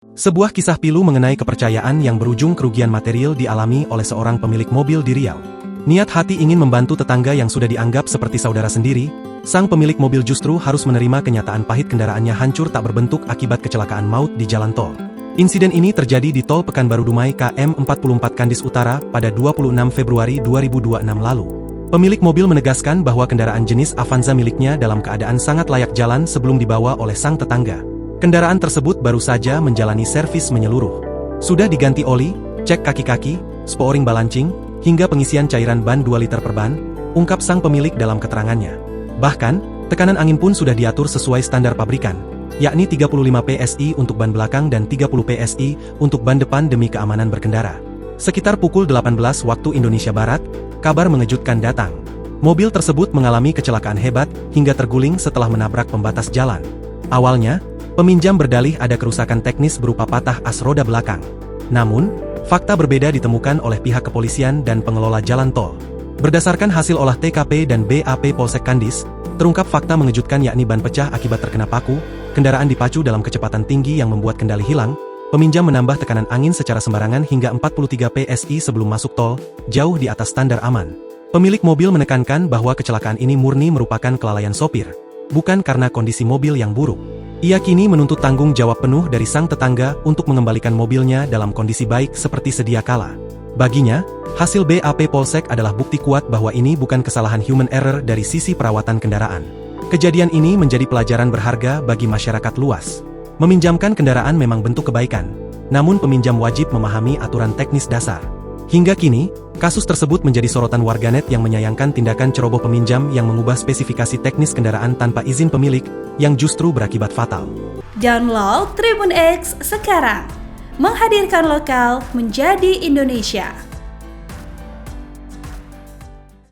Sebuah kisah pilu mengenai kepercayaan yang berujung kerugian material dialami oleh seorang pemilik mobil di Riau. Niat hati ingin membantu tetangga yang sudah dianggap seperti saudara sendiri, sang pemilik mobil justru harus menerima kenyataan pahit kendaraannya hancur tak berbentuk akibat kecelakaan maut di jalan tol. Insiden ini terjadi di Tol Pekanbaru Dumai KM 44 Kandis Utara pada 26 Februari 2026 lalu. Pemilik mobil menegaskan bahwa kendaraan jenis Avanza miliknya dalam keadaan sangat layak jalan sebelum dibawa oleh sang tetangga. Kendaraan tersebut baru saja menjalani servis menyeluruh. Sudah diganti oli, cek kaki-kaki, sporing balancing, hingga pengisian cairan ban 2 liter per ban, ungkap sang pemilik dalam keterangannya. Bahkan, tekanan angin pun sudah diatur sesuai standar pabrikan, yakni 35 PSI untuk ban belakang dan 30 PSI untuk ban depan demi keamanan berkendara. Sekitar pukul 18 waktu Indonesia Barat, kabar mengejutkan datang. Mobil tersebut mengalami kecelakaan hebat hingga terguling setelah menabrak pembatas jalan. Awalnya, peminjam berdalih ada kerusakan teknis berupa patah as roda belakang. Namun, fakta berbeda ditemukan oleh pihak kepolisian dan pengelola jalan tol. Berdasarkan hasil olah TKP dan BAP Polsek Kandis, terungkap fakta mengejutkan yakni ban pecah akibat terkena paku, kendaraan dipacu dalam kecepatan tinggi yang membuat kendali hilang, peminjam menambah tekanan angin secara sembarangan hingga 43 PSI sebelum masuk tol, jauh di atas standar aman. Pemilik mobil menekankan bahwa kecelakaan ini murni merupakan kelalaian sopir, bukan karena kondisi mobil yang buruk. Ia kini menuntut tanggung jawab penuh dari sang tetangga untuk mengembalikan mobilnya dalam kondisi baik seperti sedia kala. Baginya, hasil BAP Polsek adalah bukti kuat bahwa ini bukan kesalahan human error dari sisi perawatan kendaraan. Kejadian ini menjadi pelajaran berharga bagi masyarakat luas. Meminjamkan kendaraan memang bentuk kebaikan, namun peminjam wajib memahami aturan teknis dasar. Hingga kini, kasus tersebut menjadi sorotan warganet yang menyayangkan tindakan ceroboh peminjam yang mengubah spesifikasi teknis kendaraan tanpa izin pemilik, yang justru berakibat fatal. Download Tribun X sekarang, menghadirkan lokal menjadi Indonesia.